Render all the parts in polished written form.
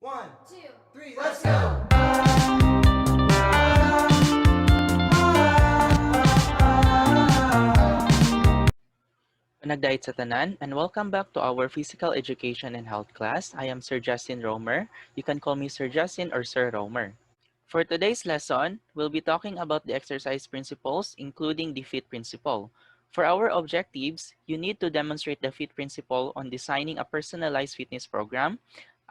One, two, three, let's go! Panagdait sa tanan, and welcome back to our Physical Education and Health class. I am Sir Justin Romer. You can call me Sir Justin or Sir Romer. For today's lesson, we'll be talking about the exercise principles, including the FITT principle. For our objectives, you need to demonstrate the FITT principle on designing a personalized fitness program,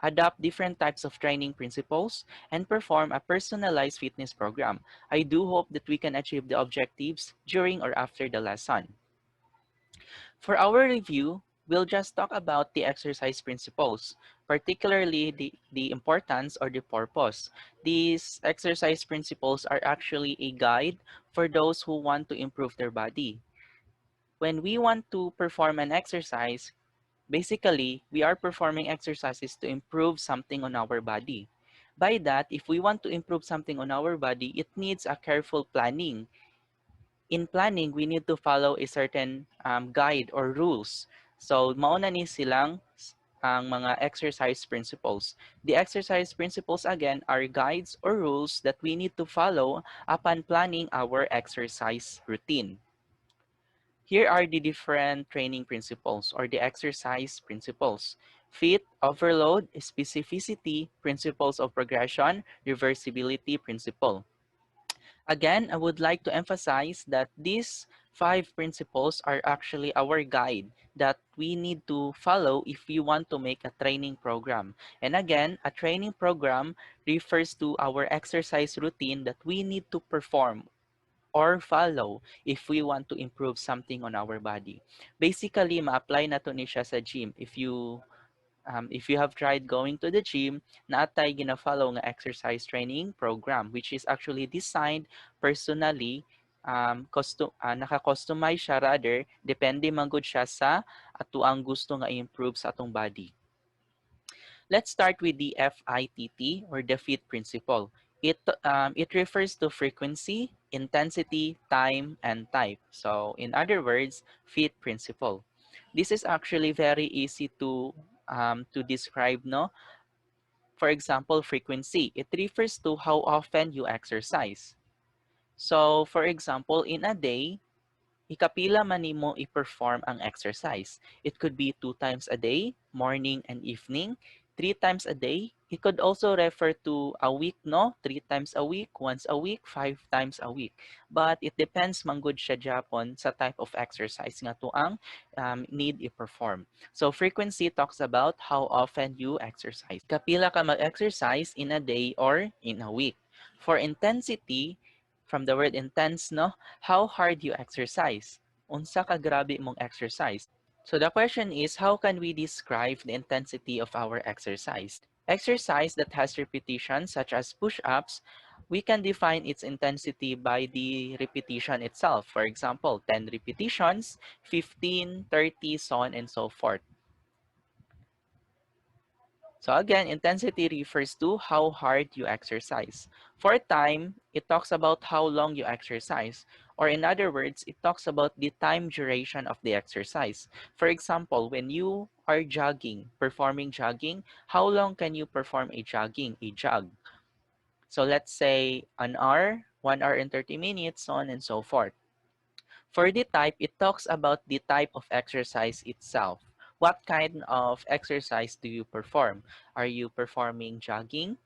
adopt different types of training principles, and perform a personalized fitness program. I do hope that we can achieve the objectives during or after the lesson. For our review, we'll just talk about the exercise principles, particularly the importance or the purpose. These exercise principles are actually a guide for those who want to improve their body. When we want to perform an exercise, basically, we are performing exercises to improve something on our body. By that, if we want to improve something on our body, it needs a careful planning. In planning, we need to follow a certain guide or rules. So, mauna ni silang ang mga exercise principles. The exercise principles, again, are guides or rules that we need to follow upon planning our exercise routine. Here are the different training principles or the exercise principles. FIT, overload, specificity, principles of progression, reversibility principle. Again, I would like to emphasize that these 5 principles are actually our guide that we need to follow if we want to make a training program. And again, a training program refers to our exercise routine that we need to perform or follow if we want to improve something on our body. Basically, ma-apply na to ni siya sa gym. If you have tried going to the gym, naatay gina-follow nga exercise training program which is actually designed personally, naka-customize siya rather, depende man gud siya sa ato ang gusto nga i-improve sa atong body. Let's start with the FITT or the FIT principle. It refers to frequency, intensity, time, and type. So in other words, FIT principle. This is actually very easy to describe, no? For example, frequency. It refers to how often you exercise. So, for example, in a day, ikapila man nimo i-perform ang exercise. It could be 2 times a day, morning and evening, 3 times a day. It could also refer to a week, no? 3 times a week, once a week, 5 times a week. But it depends man gud siya Japon sa type of exercise nga to ang need i-perform. So frequency talks about how often you exercise. Kapila ka mag-exercise in a day or in a week. For intensity, from the word intense, no? How hard you exercise. Unsa ka grabe mong exercise. So the question is, how can we describe the intensity of our exercise? Exercise that has repetition, such as push-ups, we can define its intensity by the repetition itself. For example, 10 repetitions, 15, 30, so on and so forth. So again, intensity refers to how hard you exercise. For time, it talks about how long you exercise. Or in other words, it talks about the time duration of the exercise. For example, when you are jogging, performing jogging, how long can you perform a jog? So let's say an hour, 1 hour and 30 minutes, so on and so forth. For the type, it talks about the type of exercise itself. What kind of exercise do you perform? Are you performing jogging?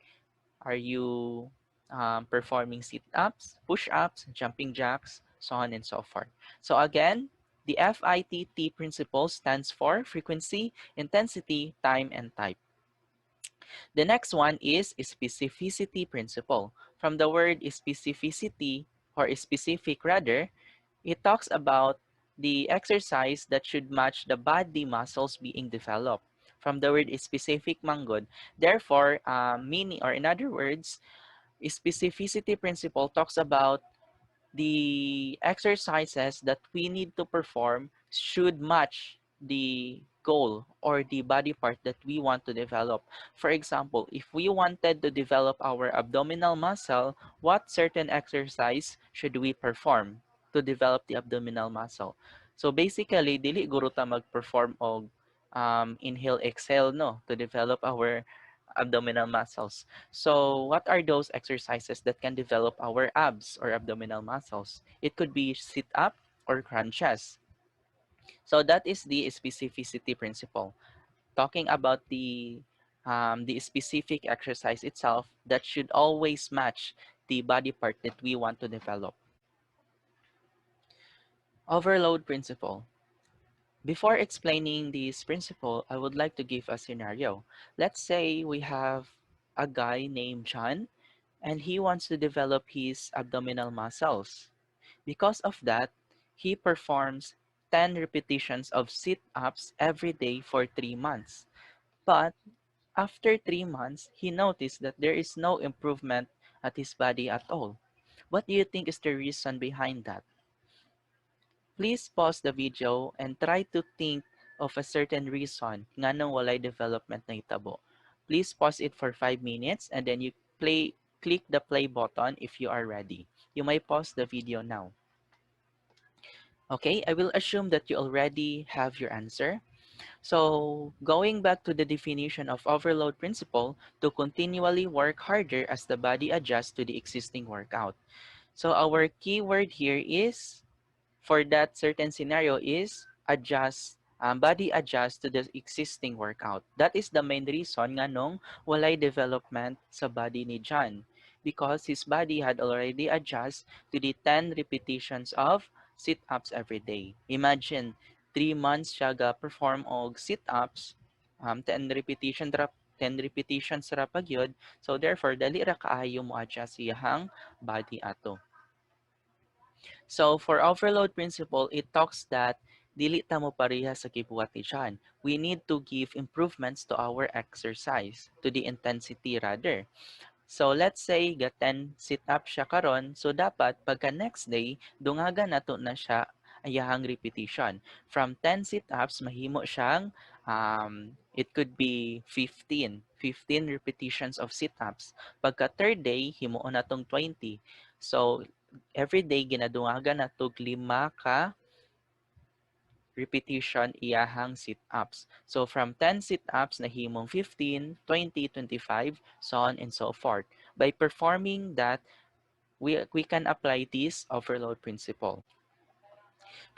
Are you performing sit-ups, push-ups, jumping jacks, so on and so forth? So again, the FITT principle stands for frequency, intensity, time, and type. The next one is specificity principle. From the word specificity, or specific rather, it talks about the exercise that should match the body muscles being developed. From the word specific manggod. Therefore, meaning or in other words, specificity principle talks about the exercises that we need to perform should match the goal or the body part that we want to develop. For example, if we wanted to develop our abdominal muscle, what certain exercise should we perform to develop the abdominal muscle? So basically, dili guro ta mag-perform og inhale exhale no to develop our abdominal muscles. So what are those exercises that can develop our abs or abdominal muscles? It could be sit up or crunches. So that is the specificity principle, talking about the specific exercise itself that should always match the body part that we want to develop. Overload principle. Before explaining this principle, I would like to give a scenario. Let's say we have a guy named John and he wants to develop his abdominal muscles. Because of that, he performs 10 repetitions of sit-ups every day for 3 months. But after 3 months, he noticed that there is no improvement at his body at all. What do you think is the reason behind that? Please pause the video and try to think of a certain reason nga nang walay development na hitabo. Please pause it for 5 minutes and then you click the play button if you are ready. You may pause the video now. Okay, I will assume that you already have your answer. So, going back to the definition of overload principle, to continually work harder as the body adjusts to the existing workout. So, our keyword here is, for that certain scenario, is adjust, body adjust to the existing workout. That is the main reason nga nung walay development sa body ni John, because his body had already adjust to the 10 repetitions of sit-ups every day. Imagine, 3 months siya ga-perform og sit-ups, 10 10 repetitions ra pagyud. So therefore, dali ra kaayo mo adjust iyahang body ato. So for overload principle, it talks that dili ta mo pareha sa gibuhat ni John. We need to give improvements to our exercise, to the intensity rather. So let's say ga 10 sit-up siya karon, so dapat pagka next day dungaga nato na siya ayahang repetition. From 10 sit-ups mahimo siyang it could be 15 repetitions of sit-ups. Pagka third day himuon natong 20. So every day ginadungagan natog 5 ka repetition iyahang sit-ups. So from 10 sit-ups nahimong 15, 20, 25, so on and so forth. By performing that, we can apply this overload principle.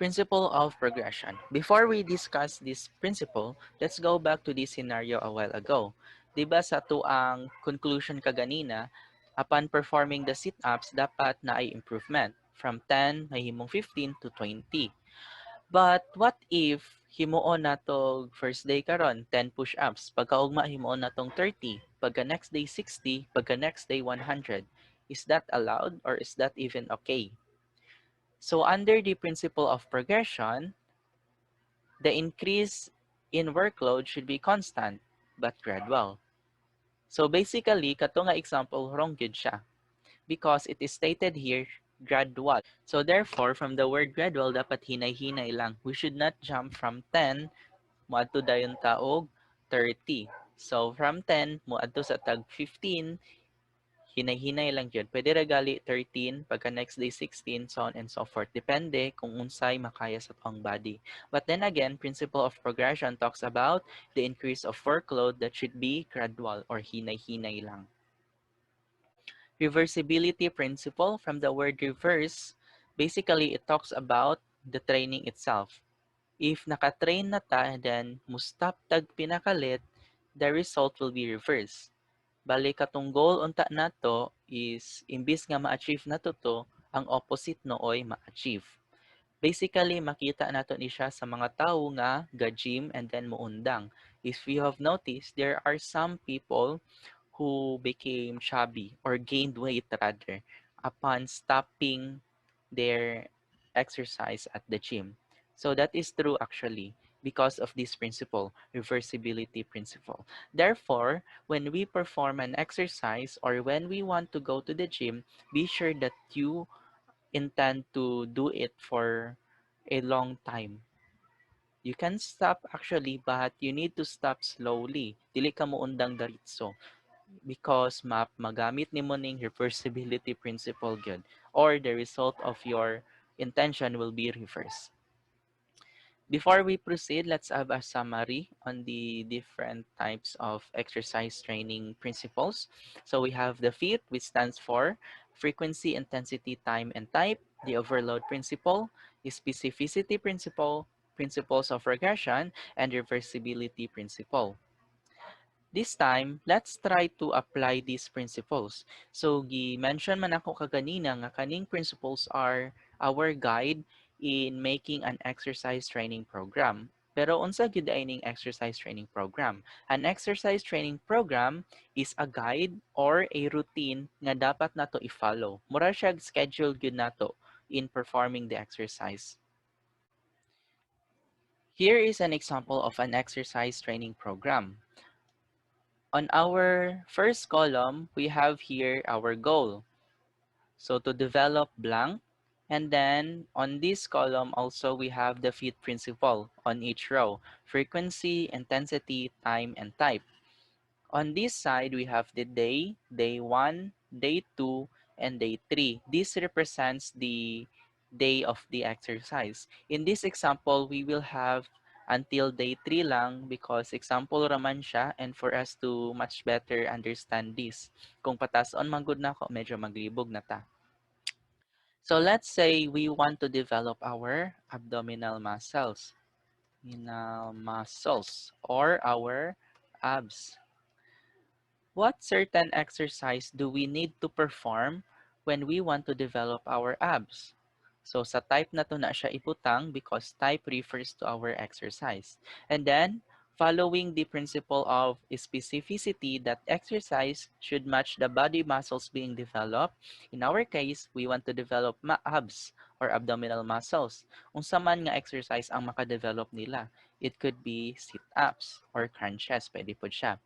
Principle of progression. Before we discuss this principle, let's go back to this scenario a while ago. Diba sa tuang conclusion kaganina, upon performing the sit-ups, dapat na ay improvement. From 10, mahimong 15 to 20. But what if himuon natog first day karon 10 push-ups, pagkaugma himuon natong 30, pagka next day 60, pagka next day 100. Is that allowed or is that even okay? So under the principle of progression, the increase in workload should be constant but gradual. So basically, kato nga example, wrong gyud siya because it is stated here gradual. So therefore, from the word gradual, dapat hinay-hinay lang. We should not jump from 10 moadto dayon ta og 30. So from 10 moadto sa tag 15, hinay-hinay lang jud. Pwede ra gali 13, pagka next day 16, so on and so forth. Depende kung unsay makaya sa tong body. But then again, principle of progression talks about the increase of workload that should be gradual or hinay-hinay lang. Reversibility principle, from the word reverse, basically it talks about the training itself. If naka-train na ta, then mustap tag pinakalit, the result will be reversed. Bali katong goal unta nato is imbis nga ma-achieve nato to, ang opposite nooy ma-achieve. Basically, makita nato ni siya sa mga tawo nga ga-gym and then muundang. If you have noticed, there are some people who became chubby or gained weight rather upon stopping their exercise at the gym. So that is true actually because of this principle, reversibility principle. Therefore, when we perform an exercise or when we want to go to the gym, be sure that you intend to do it for a long time. You can stop actually, but you need to stop slowly. Dili ka mo undang daritso because magamit nimo ning reversibility principle gyud or the result of your intention will be reversed. Before we proceed, let's have a summary on the different types of exercise training principles. So we have the FITT, which stands for frequency, intensity, time, and type, the overload principle, the specificity principle, principles of regression, and reversibility principle. This time, let's try to apply these principles. So, gi-mention man ako kaganina nga kaning principles are our guide in making an exercise training program. Pero unsa gyud ay ning exercise training program? An exercise training program is a guide or a routine nga dapat nato i-follow. Mura siya schedule gyud nato in performing the exercise. Here is an example of an exercise training program. On our first column, we have here our goal. So to develop blank. And then on this column also we have the FIT principle on each row. Frequency, intensity, time, and type. On this side, we have the day 1, day 2, and day 3. This represents the day of the exercise. In this example, we will have until day 3 lang because example raman siya and for us to much better understand this. Kung patason manggod na ako, medyo maglibog na ta. So let's say we want to develop our abdominal muscles. Or our abs. What certain exercise do we need to perform when we want to develop our abs? So sa type na to na siya ibutang because type refers to our exercise. And then, following the principle of specificity that exercise should match the body muscles being developed, in our case, we want to develop abs or abdominal muscles. Unsa man nga exercise ang makadevelop nila. It could be sit-ups or crunches, pwede po siya.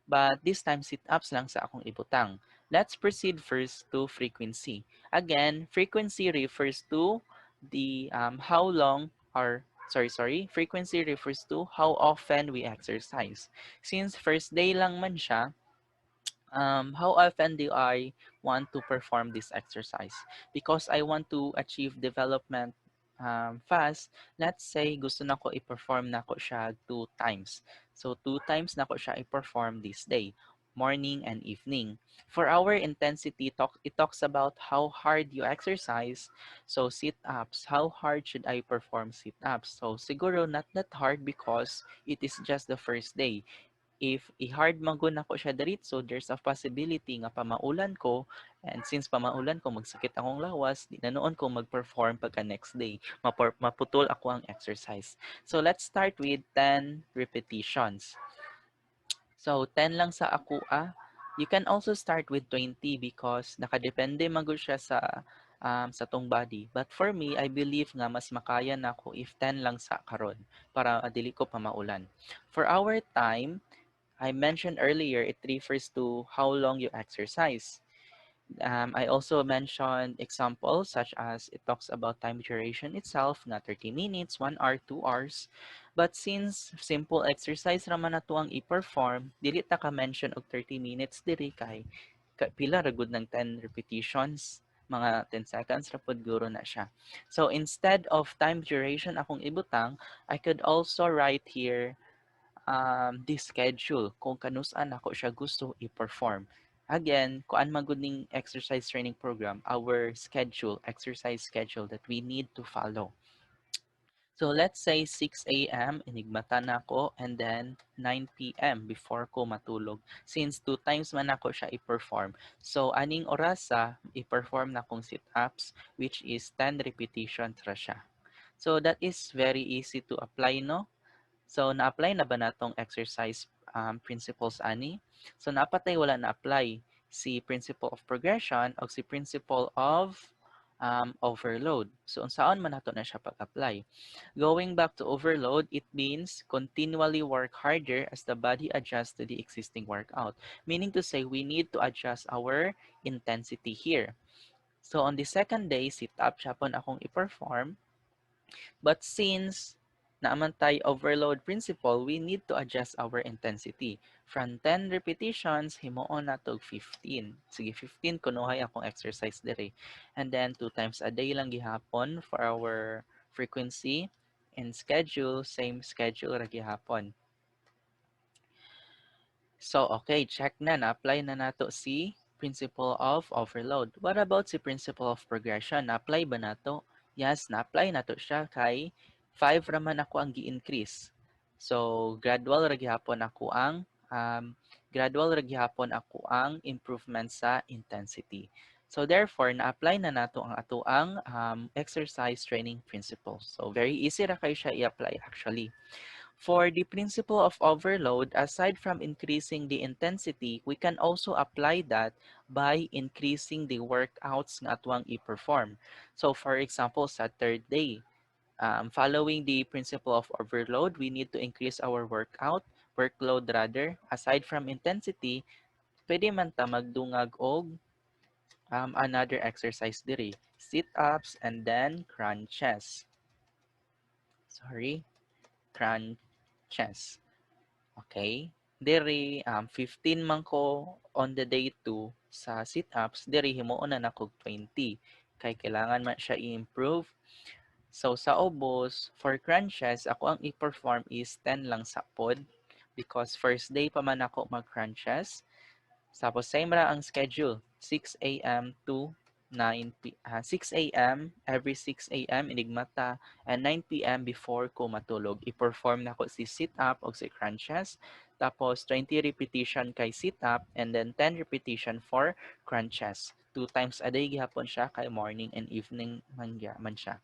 But this time sit-ups lang sa akong ibutang. Let's proceed first to frequency. Again, frequency refers to the how long or frequency refers to how often we exercise. Since first day lang man siya, how often do I want to perform this exercise? Because I want to achieve development fast, let's say gusto na ko i-perform na ko siya 2 times. So 2 times na ko siya i-perform this day, morning and evening. For our intensity, it talks about how hard you exercise. So sit-ups, how hard should I perform sit-ups? So siguro not that hard because it is just the first day. If i-hard man ako siya diretso, there's a possibility nga pamaulan ko, and since pamaulan ko magsakit akong lawas, di na noon ko mag-perform pagka next day. Maputol ako ang exercise. So let's start with 10 repetitions. So 10 lang sa ako You can also start with 20 because nakadepende magud siya sa tong body. But for me, I believe nga mas makaya na ako if 10 lang sa karon para dili ko pamaulan. For our time, I mentioned earlier, it refers to how long you exercise. I also mentioned examples such as it talks about time duration itself, na 30 minutes, 1 hour, 2 hours. But since simple exercise raman na to ang i-perform, dili ta ka mention og 30 minutes diri kay pila ra gud ng 10 repetitions, mga 10 seconds ra pod guro na siya. So instead of time duration akong ibutang, I could also write here the schedule kung kanus-an ako siya gusto i-perform. Again, kuan magud ning exercise training program, our schedule, exercise schedule that we need to follow. So let's say 6 a.m. inigmata na ako and then 9 p.m. before ko matulog. Since 2 times man ako siya i-perform. So aning orasa i-perform na kong sit-ups which is 10 repetitions ra siya. So that is very easy to apply, no? So, na-apply na ba natong exercise principles ani? So, napatay wala na-apply si principle of progression o si principle of overload. So, unsaon man nato na siya pag-apply? Going back to overload, it means continually work harder as the body adjusts to the existing workout. Meaning to say, we need to adjust our intensity here. So, on the second day, sit-up siya po akong i-perform. But since naaman tayo overload principle, we need to adjust our intensity. From 10 repetitions, himuon na to 15. Sige, 15 kunuhay akong exercise dire. And then 2 times a day lang gihapon for our frequency. And schedule, same schedule ra gihapon. So, okay, check na. Na-apply na nato si principle of overload. What about si principle of progression? Na-apply ba nato? Yes, na-apply nato siya kay 5 raman ako ang gi-increase. So, gradual ra gihapon ako ang improvement sa intensity. So, therefore, na-apply na nato ang ato ang exercise training principles. So, very easy ra kay siya i-apply actually. For the principle of overload, aside from increasing the intensity, we can also apply that by increasing the workouts nga atwang i-perform. So for example, sa third day, following the principle of overload, we need to increase our workload rather. Aside from intensity, pwede man ta magdungag og another exercise diri, sit-ups and then crunches. Sorry, crunches. Okay. Diri 15 man ko on the day 2 sa sit-ups, diri himuon na nako 20 kay kailangan man siya i-improve. So sa ubos, for crunches, ako ang i-perform is 10 lang sa pod because first day pa man ako mag-crunches. Tapos same ra ang schedule, 6 a.m. to 6 a.m. every 6 a.m. inigmata and 9 p.m. before ko matulog. I-perform na ko si sit-up o si crunches. Tapos 20 repetition kay sit-up and then 10 repetition for crunches. 2 times a day gihapon siya kay morning and evening man siya.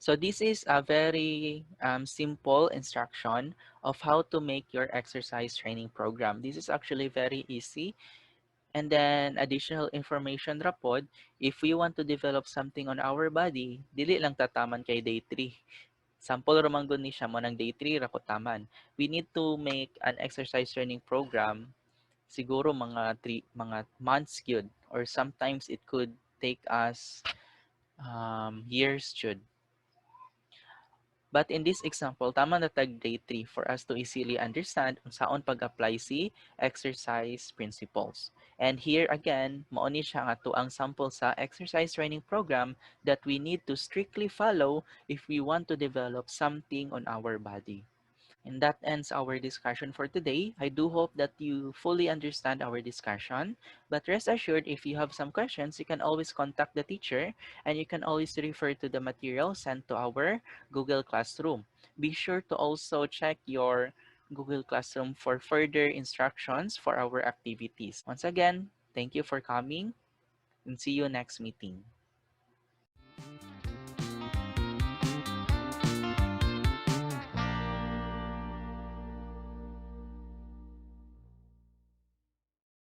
So this is a very simple instruction of how to make your exercise training program. This is actually very easy. And then additional information ra pod, if we want to develop something on our body, dili lang tataman kay day 3. Sample ra man gud ni siya mo ng day 3 ra ko taman. We need to make an exercise training program siguro mga months gyud or sometimes it could take us years jud. But in this example, tama na tag day 3 for us to easily understand kung saan pag-apply si exercise principles. And here again, mauni siya nga to ang sample sa exercise training program that we need to strictly follow if we want to develop something on our body. And that ends our discussion for today. I do hope that you fully understand our discussion. But rest assured, if you have some questions, you can always contact the teacher and you can always refer to the material sent to our Google Classroom. Be sure to also check your Google Classroom for further instructions for our activities. Once again, thank you for coming and see you next meeting.